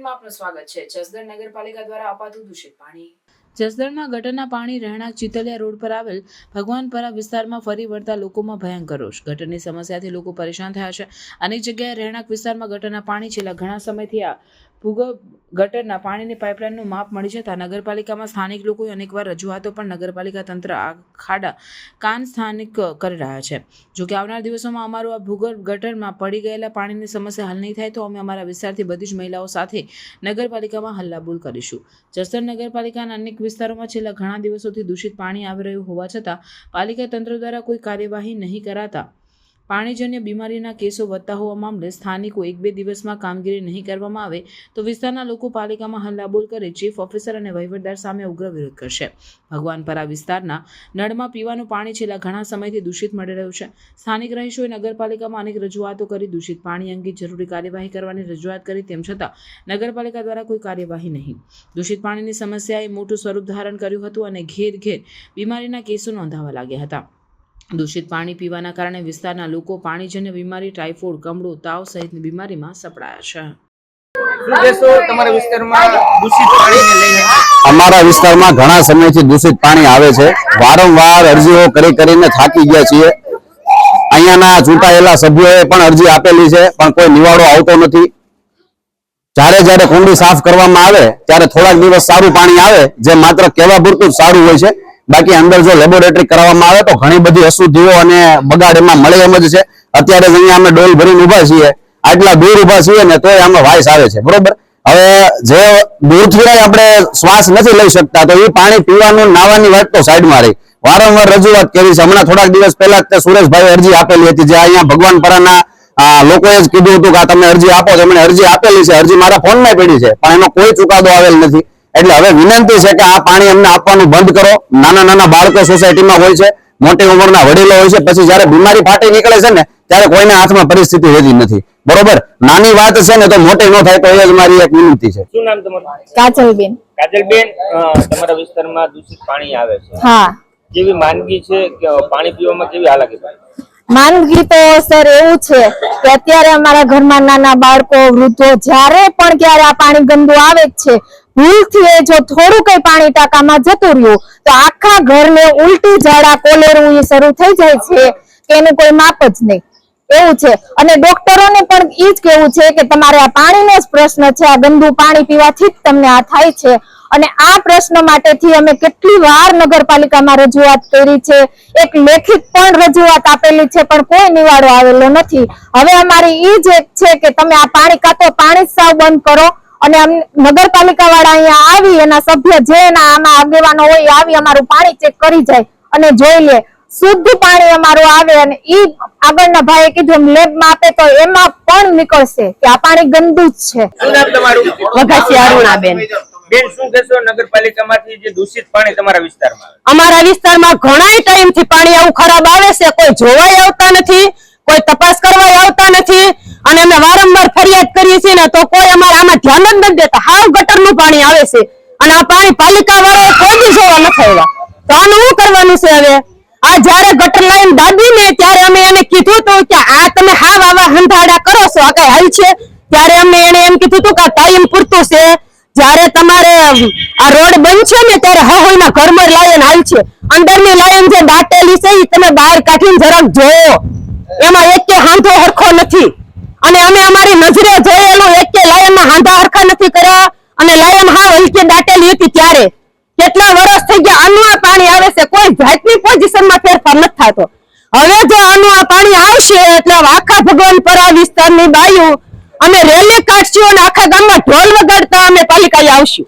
માં આપનું સ્વાગત છે। જસદણ નગરપાલિકા દ્વારા અપાતું દૂષિત પાણી। જસદણમાં ગટરના પાણી રહેણાંક ચિતલિયા રોડ પર આવેલ ભગવાનપરા વિસ્તારમાં ફરી વળતા લોકોમાં ભયંકર રોષ। ગટરની સમસ્યાથી લોકો પરેશાન થયા છે। અનેક જગ્યાએ રહેણાંક વિસ્તારમાં ગટરના પાણી છેલ્લા ઘણા સમયથી આ ભૂગર્ભ ગટરના પાણીની પાઇપલાઇનનું માપ મળી જતાં નગરપાલિકામાં સ્થાનિક લોકોએ અનેકવાર રજૂઆતો પણ નગરપાલિકા તંત્ર આ ખાડા કાન સ્થાનિક કરી રહ્યા છે। જોકે આવનાર દિવસોમાં અમારું આ ભૂગર્ભ ગટરમાં પડી ગયેલા પાણીની સમસ્યા હલ નહીં થાય તો અમે અમારા વિસ્તારથી બધી જ મહિલાઓ સાથે નગરપાલિકામાં હલ્લાબોલ કરીશું। જસદણ નગરપાલિકાના અનેક વિસ્તારોમાં છેલ્લા ઘણા દિવસોથી દૂષિત પાણી આવી રહ્યું હોવા છતાં પાલિકા તંત્ર દ્વારા કોઈ કાર્યવાહી નહીં કરાતા પાણીજન્ય બીમારીના કેસો વધતા હોવા મામલે સ્થાનિકો 1-2 દિવસમાં કામગીરી નહીં કરવામાં આવે તો વિસ્તારના લોકો પાલિકામાં હલ્લાબોલ કરી ચીફ ઓફિસર અને વહીવટદાર સામે ઉગ્ર વિરોધ કરશે। ભગવાનપરા વિસ્તારના નળમાં પીવાનું પાણી છેલ્લા ઘણા સમયથી દૂષિત મળી રહ્યું છે। સ્થાનિક રહીશોએ નગરપાલિકામાં અનેક રજૂઆતો કરી દૂષિત પાણી અંગે જરૂરી કાર્યવાહી કરવાની રજૂઆત કરી તેમ છતાં નગરપાલિકા દ્વારા કોઈ કાર્યવાહી નહીં। દૂષિત પાણીની સમસ્યાએ મોટું સ્વરૂપ ધારણ કર્યું હતું અને ઘેર ઘેર બીમારીના કેસો નોંધાવા લાગ્યા હતા। દૂષિત પાણી પીવાના કારણે વિસ્તારના લોકો પાણીજન્ય બીમારી ટાઇફોઇડ કમળો તાવ સહિતની બીમારીમાં સપડાયા છે। અમારા વિસ્તારમાં ઘણા સમયથી દૂષિત પાણી આવે છે। વારંવાર અરજીઓ કરીને થાકી ગયા છીએ। અહીંયાના ચૂંટાયેલા સભ્યોએ પણ અરજી આપેલી છે પણ કોઈ નિવાડો આવતો નથી। જ્યારે કુંડી સાફ કરવામાં આવે ત્યારે થોડાક દિવસ સારું પાણી આવે જે માત્ર કહેવા પૂરતું જ સારું હોય છે। બાકી અંદર જો લેબોરેટરી કરવામાં આવે તો ઘણી બધી અશુદ્ધિઓ અને બગાડ એમાં મળે એમ જ છે। અત્યારે જ અહીંયા અમે ડોલ ભરીને ઉભા છીએ, આટલા દૂર ઉભા છીએ ને તોય આમાં વાઇસ આવે છે, બરોબર। હવે જે દૂરથી આપણે શ્વાસ નથી લઈ શકતા તો એ પાણી પીવાનું નાવાની વાત તો સાઈડમાં રહી। વારંવાર રજૂઆત કરી છે। હમણાં થોડાક દિવસ પહેલા જ સુરેશભાઈ અરજી આપેલી હતી જે અહીંયા ભગવાનપરાના લોકોએ જ કીધું હતું કે તમે અરજી આપો છો। એમણે અરજી આપેલી છે, અરજી મારા ફોનમાં પડી છે પણ એનો કોઈ ચુકાદો આવેલ નથી। એટલે હવે વિનંતી છે કે આ પાણી અમને આપવાનું બંધ કરો। નાના બાળકો સોસાયટીમાં હોય છે, મોટી ઉંમરના વડીલો હોય છે, પછી જયારે બીમારી ફાટી નીકળે છે ને ત્યારે કોઈના હાથમાં પરિસ્થિતિ રહેતી નથી, બરોબર। નાની વાત છે ને તો મોટી ન થાય તો એ જ મારી એક વિનંતી છે। શું નામ તમારું? કાજલબેન। કાજલબેન, તમારા વિસ્તારમાં દૂષિત પાણી આવે છે, હા, કેવી માંદગી છે કે પાણી પીવામાં કેવી હાલાકી થાય? માંદગી તો સર એવું છે કે અત્યારે અમારા ઘરમાં નાના બાળકો વૃદ્ધો જ્યારે પણ ક્યારે આ પાણી ગંદુ આવે છે, ભૂલથી જો થોડું કઈ પાણી ટાંકામાં જતું રહ્યું તો આખા ઘરને ઉલટી ઝાડા કોલેરું એ શરૂ થઈ જાય છે કે એનું કોઈ માપ જ નહીં, એવું છે। અને ડોક્ટરોને પણ એ જ કેવું છે કે તમારે આ પાણીનો જ પ્રશ્ન છે, આ ગંદુ પાણી પીવાથી જ તમને આ થાય છે। અને આ પ્રશ્ન માટેથી અમે કેટલી વાર નગરપાલિકામાં રજૂઆત કરી છે, એક લેખિત પણ રજૂઆત આપેલી છે પણ કોઈ નિવાડો આવેલો નથી। હવે અમારી એ જ એક છે કે તમે આ પાણી કાં તો પાણી સાવ બંધ કરો અને નગરપાલિકા વાળા અહીંયા આવી એના સભ્ય જે એના આમાં આગેવાનો હોય આવી અમારું પાણી ચેક કરી જાય અને જોઈ લે, શુદ્ધ પાણી અમારું આવે। અને ઈ આગળના ભાઈએ કીધું લેબમાં આપે તો એમાં પણ નીકળશે કે આ પાણી ગંદુ જ છે। શું નામ તમારું? વઘાસી અરુણાબેન। બેન, શું કહેશો નગરપાલિકામાંથી જે દૂષિત પાણી તમારા વિસ્તારમાં? અમારા વિસ્તારમાં ઘણા ટાઈમથી પાણી આવું ખરાબ આવે છે, કોઈ જોવાય આવતા નથી, કોઈ તપાસ કરવા આવતા નથી અને અમે વારંવાર ફરિયાદ કરીએ છીએ ને તો કોઈ અમારા આમાં ધ્યાન જ નથી દેતા। હાવ ગટરનું પાણી આવે છે અને આ પાણી પાલિકા વાળાએ કોઈ બી જોવા નથી આવ્યા તો આનું શું કરવાનું છે? હવે આ જયારે ગટર લાઈન દાબી ને ત્યારે અમે એને કીધું હતું કે આ તમે હાવ આવા હંધાડા કરો છો, આ કઈ હાલ છે? ત્યારે અમને એને એમ કીધું હતું કે આ ટાઈમ પૂરતું છે, જયારે તમારે આ રોડ બનશે ને ત્યારે હોઈના ઘરમાં લાઈન હાલ છે, અંદરની લાઈન જે દાટેલી છે એ તમે બહાર કાઢીને જરાક જોવો, એમાં એક હાંધો હરખો નથી અને અમે અમારી નજરે જોયેલું એક લાઈનમાં હાંધા હરખા નથી કર્યા અને લાઈન હાવ હલકી દાટેલી હતી ત્યારે કેટલા વર્ષ થઈ ગયા આનું આ પાણી આવે છે, કોઈ જાતની પોઝિશનમાં ફેરફાર નથી થતો। હવે જો આનું આ પાણી આવશે એટલે આખા ભગવાનપરા વિસ્તારની બાયું અમે રેલી કાઢશું અને આખા ગામમાં ઢોલ વગાડતા અમે પાલિકાએ આવશું।